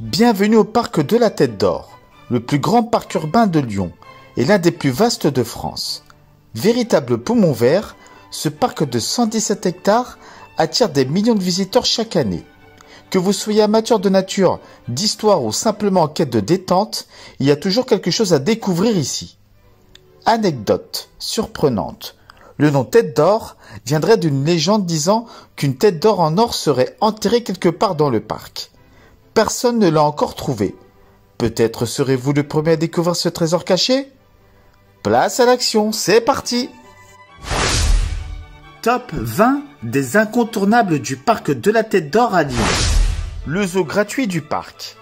Bienvenue au parc de la Tête d'Or, le plus grand parc urbain de Lyon et l'un des plus vastes de France. Véritable poumon vert, ce parc de 117 hectares attire des millions de visiteurs chaque année. Que vous soyez amateur de nature, d'histoire ou simplement en quête de détente, il y a toujours quelque chose à découvrir ici. Anecdote surprenante. Le nom Tête d'Or viendrait d'une légende disant qu'une tête d'or en or serait enterrée quelque part dans le parc. Personne ne l'a encore trouvé. Peut-être serez-vous le premier à découvrir ce trésor caché? Place à l'action, c'est parti! Top 20 des incontournables du parc de la Tête d'Or à Lyon. Le zoo gratuit du parc.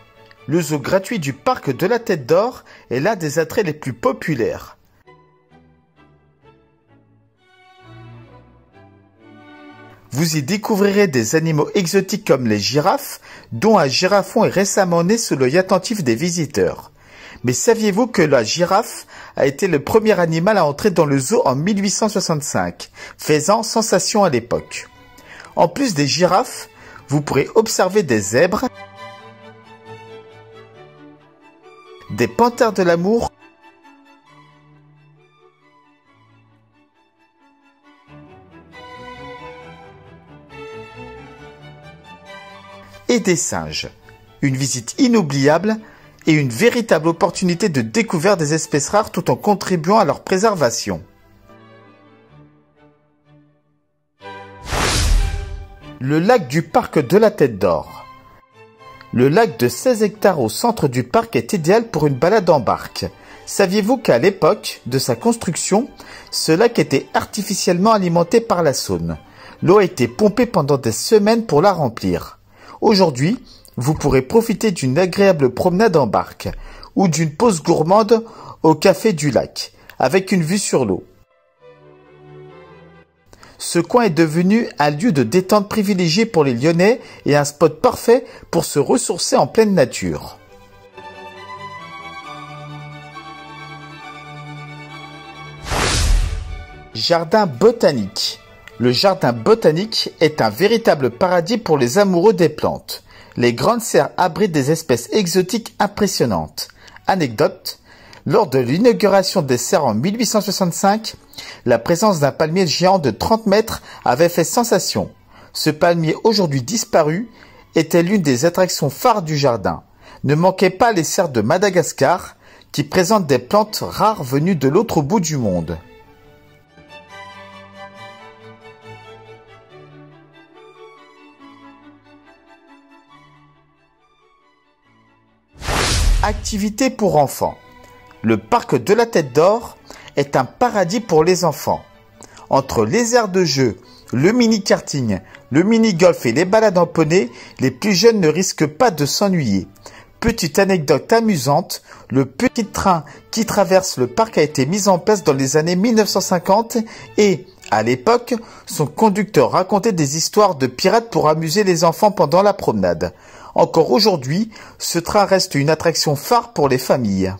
Le zoo gratuit du parc de la Tête d'Or est l'un des attraits les plus populaires. Vous y découvrirez des animaux exotiques comme les girafes, dont un girafon est récemment né sous l'œil attentif des visiteurs. Mais saviez-vous que la girafe a été le premier animal à entrer dans le zoo en 1865, faisant sensation à l'époque. En plus des girafes, vous pourrez observer des zèbres, des panthères de l'amour, et des singes. Une visite inoubliable et une véritable opportunité de découvrir des espèces rares tout en contribuant à leur préservation. Le lac du parc de la Tête d'Or. Le lac de 16 hectares au centre du parc est idéal pour une balade en barque. Saviez-vous qu'à l'époque de sa construction, ce lac était artificiellement alimenté par la Saône. L'eau a été pompée pendant des semaines pour la remplir. Aujourd'hui, vous pourrez profiter d'une agréable promenade en barque ou d'une pause gourmande au café du lac, avec une vue sur l'eau. Ce coin est devenu un lieu de détente privilégié pour les Lyonnais et un spot parfait pour se ressourcer en pleine nature. Jardin botanique. Le jardin botanique est un véritable paradis pour les amoureux des plantes. Les grandes serres abritent des espèces exotiques impressionnantes. Anecdote, lors de l'inauguration des serres en 1865, la présence d'un palmier géant de 30 mètres avait fait sensation. Ce palmier aujourd'hui disparu était l'une des attractions phares du jardin. Ne manquez pas les serres de Madagascar qui présentent des plantes rares venues de l'autre bout du monde. Activités pour enfants. Le parc de la Tête d'Or est un paradis pour les enfants. Entre les aires de jeu, le mini-karting, le mini-golf et les balades en poney, les plus jeunes ne risquent pas de s'ennuyer. Petite anecdote amusante, le petit train qui traverse le parc a été mis en place dans les années 1950 et, à l'époque, son conducteur racontait des histoires de pirates pour amuser les enfants pendant la promenade. Encore aujourd'hui, ce train reste une attraction phare pour les familles.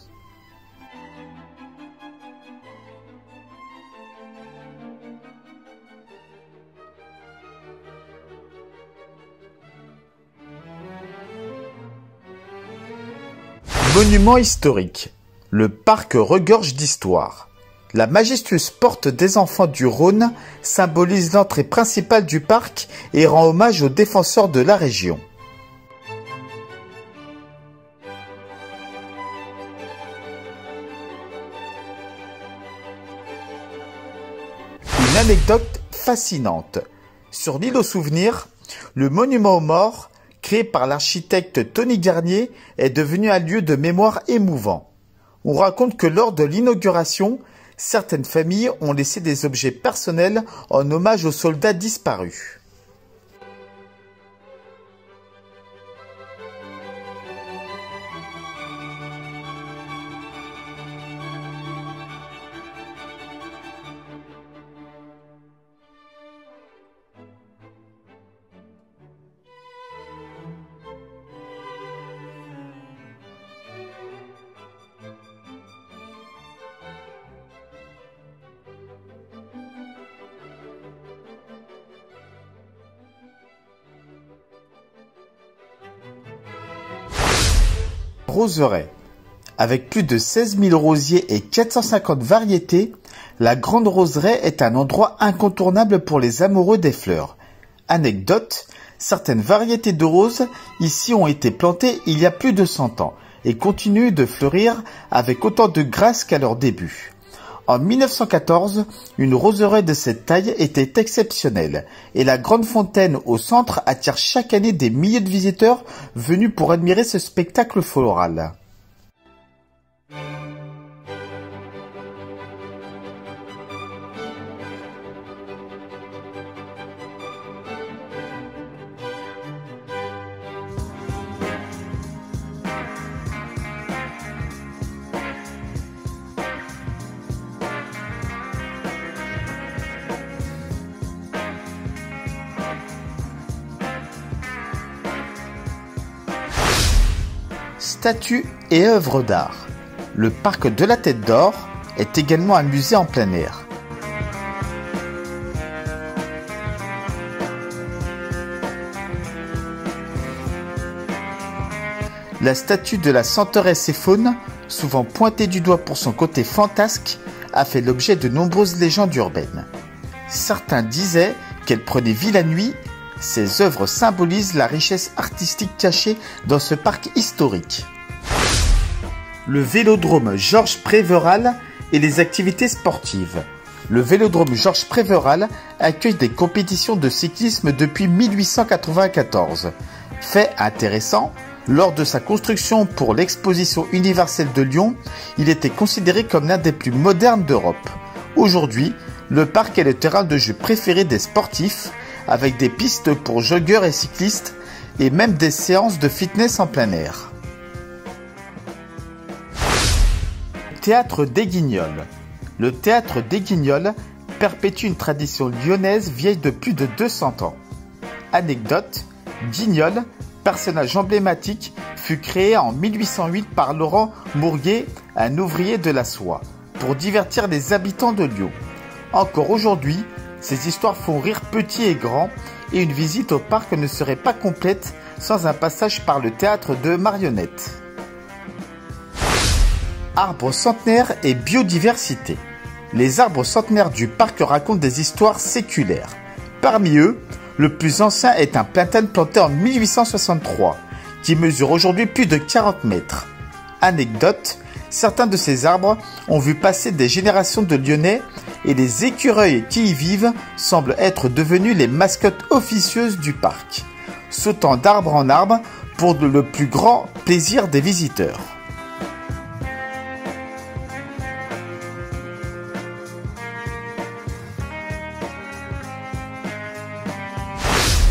Monument historique. Le parc regorge d'histoire. La majestueuse porte des enfants du Rhône symbolise l'entrée principale du parc et rend hommage aux défenseurs de la région. Une anecdote fascinante. Sur l'île aux souvenirs, le monument aux morts, créé par l'architecte Tony Garnier, est devenu un lieu de mémoire émouvant. On raconte que lors de l'inauguration, certaines familles ont laissé des objets personnels en hommage aux soldats disparus. roseraie. Avec plus de 16 000 rosiers et 450 variétés, la Grande Roseraie est un endroit incontournable pour les amoureux des fleurs. Anecdote, certaines variétés de roses ici ont été plantées il y a plus de 100 ans et continuent de fleurir avec autant de grâce qu'à leur début. En 1914, une roseraie de cette taille était exceptionnelle et la grande fontaine au centre attire chaque année des milliers de visiteurs venus pour admirer ce spectacle floral. Statues et œuvres d'art. Le parc de la Tête d'Or est également un musée en plein air. La statue de la Centauresse et Faune, souvent pointée du doigt pour son côté fantasque, a fait l'objet de nombreuses légendes urbaines. Certains disaient qu'elle prenait vie la nuit. Ces œuvres symbolisent la richesse artistique cachée dans ce parc historique. Le vélodrome Georges Préveral et les activités sportives. Le vélodrome Georges Préveral accueille des compétitions de cyclisme depuis 1894. Fait intéressant, lors de sa construction pour l'exposition universelle de Lyon, il était considéré comme l'un des plus modernes d'Europe. Aujourd'hui, le parc est le terrain de jeu préféré des sportifs, avec des pistes pour joggeurs et cyclistes, et même des séances de fitness en plein air. Théâtre des Guignols. Le théâtre des Guignols perpétue une tradition lyonnaise vieille de plus de 200 ans. Anecdote, Guignol, personnage emblématique, fut créé en 1808 par Laurent Mourguet, un ouvrier de la soie, pour divertir les habitants de Lyon. Encore aujourd'hui, ces histoires font rire petits et grands, et une visite au parc ne serait pas complète sans un passage par le théâtre de marionnettes. Arbres centenaires et biodiversité. Les arbres centenaires du parc racontent des histoires séculaires. Parmi eux, le plus ancien est un platane planté en 1863, qui mesure aujourd'hui plus de 40 mètres. Anecdote, certains de ces arbres ont vu passer des générations de Lyonnais et les écureuils qui y vivent semblent être devenus les mascottes officieuses du parc, sautant d'arbre en arbre pour le plus grand plaisir des visiteurs.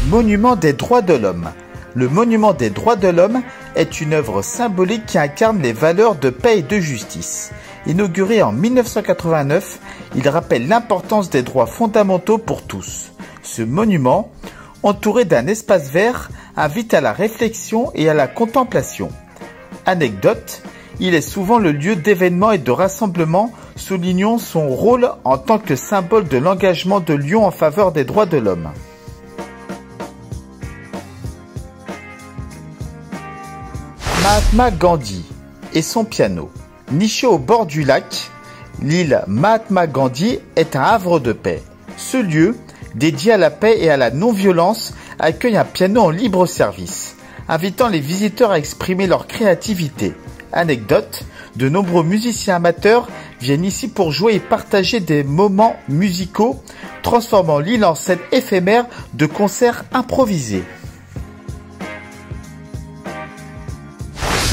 Monument des droits de l'homme. Le Monument des droits de l'homme est une œuvre symbolique qui incarne les valeurs de paix et de justice. Inauguré en 1989, il rappelle l'importance des droits fondamentaux pour tous. Ce monument, entouré d'un espace vert, invite à la réflexion et à la contemplation. Anecdote, il est souvent le lieu d'événements et de rassemblements, soulignant son rôle en tant que symbole de l'engagement de Lyon en faveur des droits de l'homme. Mahatma Gandhi et son piano. Niché au bord du lac, l'île Mahatma Gandhi est un havre de paix. Ce lieu, dédié à la paix et à la non-violence, accueille un piano en libre service, invitant les visiteurs à exprimer leur créativité. Anecdote, de nombreux musiciens amateurs viennent ici pour jouer et partager des moments musicaux, transformant l'île en scène éphémère de concerts improvisés.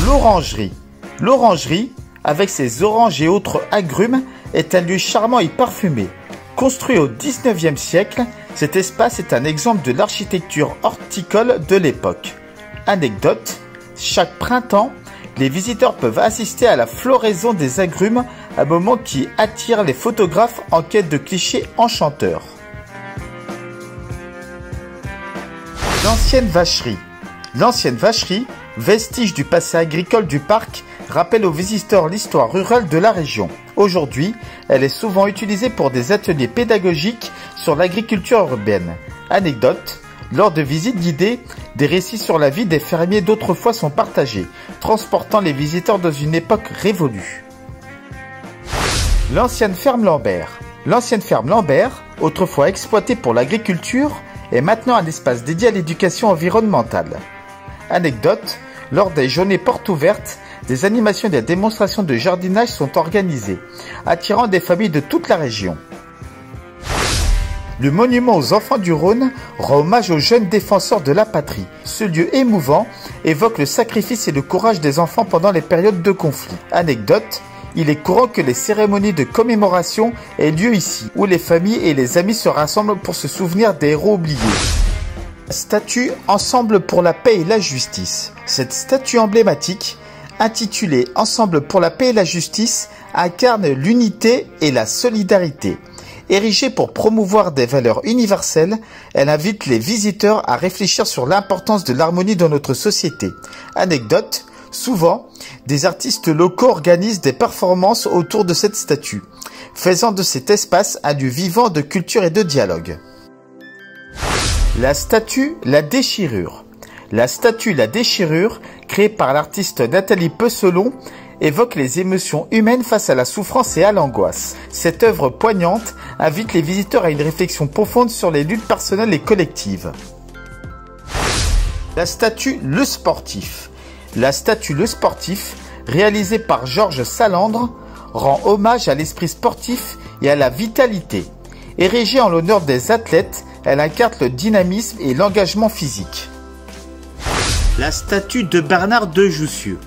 L'orangerie. L'orangerie, avec ses oranges et autres agrumes, est un lieu charmant et parfumé. Construit au XIXe siècle, cet espace est un exemple de l'architecture horticole de l'époque. Anecdote, chaque printemps, les visiteurs peuvent assister à la floraison des agrumes, un moment qui attire les photographes en quête de clichés enchanteurs. L'ancienne vacherie. L'ancienne vacherie, vestige du passé agricole du parc, rappelle aux visiteurs l'histoire rurale de la région. Aujourd'hui, elle est souvent utilisée pour des ateliers pédagogiques sur l'agriculture urbaine. Anecdote, Lors de visites guidées, des récits sur la vie des fermiers d'autrefois sont partagés, transportant les visiteurs dans une époque révolue. L'ancienne ferme Lambert. L'ancienne ferme Lambert, autrefois exploitée pour l'agriculture, est maintenant un espace dédié à l'éducation environnementale. Anecdote, lors des journées portes ouvertes, des animations et des démonstrations de jardinage sont organisées, attirant des familles de toute la région. Le monument aux enfants du Rhône rend hommage aux jeunes défenseurs de la patrie. Ce lieu émouvant évoque le sacrifice et le courage des enfants pendant les périodes de conflit. Anecdote, il est courant que les cérémonies de commémoration aient lieu ici, où les familles et les amis se rassemblent pour se souvenir des héros oubliés. Statue Ensemble pour la paix et la justice. Cette statue emblématique, intitulée Ensemble pour la paix et la justice, incarne l'unité et la solidarité. Érigée pour promouvoir des valeurs universelles, elle invite les visiteurs à réfléchir sur l'importance de l'harmonie dans notre société. Anecdote, souvent, des artistes locaux organisent des performances autour de cette statue, faisant de cet espace un lieu vivant de culture et de dialogue. La statue La Déchirure. La statue La Déchirure, créée par l'artiste Nathalie Pesselon, évoque les émotions humaines face à la souffrance et à l'angoisse. Cette œuvre poignante invite les visiteurs à une réflexion profonde sur les luttes personnelles et collectives. La statue Le Sportif. La statue Le Sportif, réalisée par Georges Salandre, rend hommage à l'esprit sportif et à la vitalité. Érigée en l'honneur des athlètes, elle incarne le dynamisme et l'engagement physique. La statue de Bernard de Jussieu.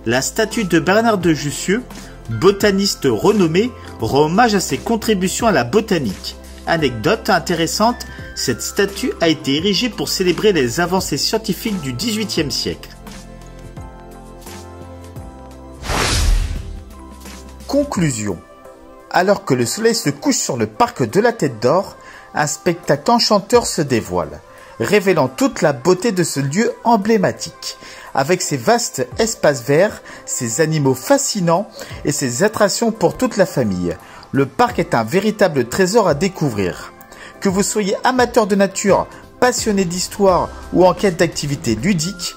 La statue de Bernard de Jussieu, botaniste renommé, rend hommage à ses contributions à la botanique. Anecdote intéressante, cette statue a été érigée pour célébrer les avancées scientifiques du XVIIIe siècle. Conclusion. Alors que le soleil se couche sur le parc de la Tête d'Or, un spectacle enchanteur se dévoile, révélant toute la beauté de ce lieu emblématique. Avec ses vastes espaces verts, ses animaux fascinants et ses attractions pour toute la famille, le parc est un véritable trésor à découvrir. Que vous soyez amateur de nature, passionné d'histoire ou en quête d'activités ludiques,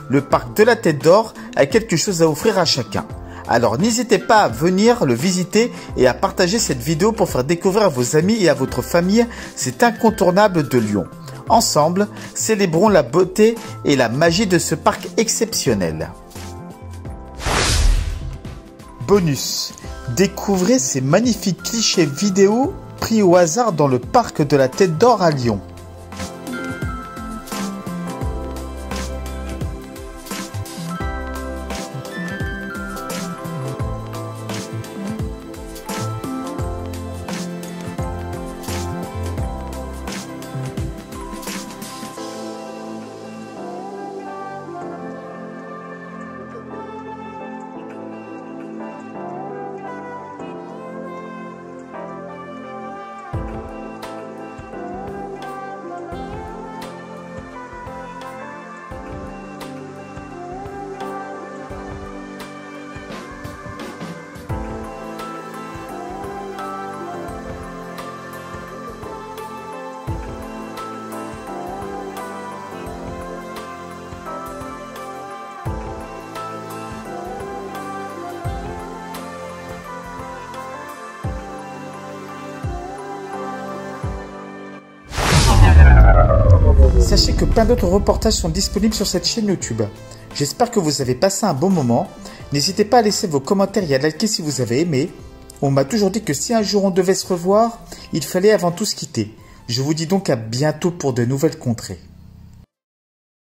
le parc de la Tête d'Or a quelque chose à offrir à chacun. Alors n'hésitez pas à venir le visiter et à partager cette vidéo pour faire découvrir à vos amis et à votre famille cet incontournable de Lyon. Ensemble, célébrons la beauté et la magie de ce parc exceptionnel. Bonus. Découvrez ces magnifiques clichés vidéo pris au hasard dans le parc de la Tête d'Or à Lyon. Sachez que plein d'autres reportages sont disponibles sur cette chaîne YouTube. J'espère que vous avez passé un bon moment. N'hésitez pas à laisser vos commentaires et à liker si vous avez aimé. On m'a toujours dit que si un jour on devait se revoir, il fallait avant tout se quitter. Je vous dis donc à bientôt pour de nouvelles contrées.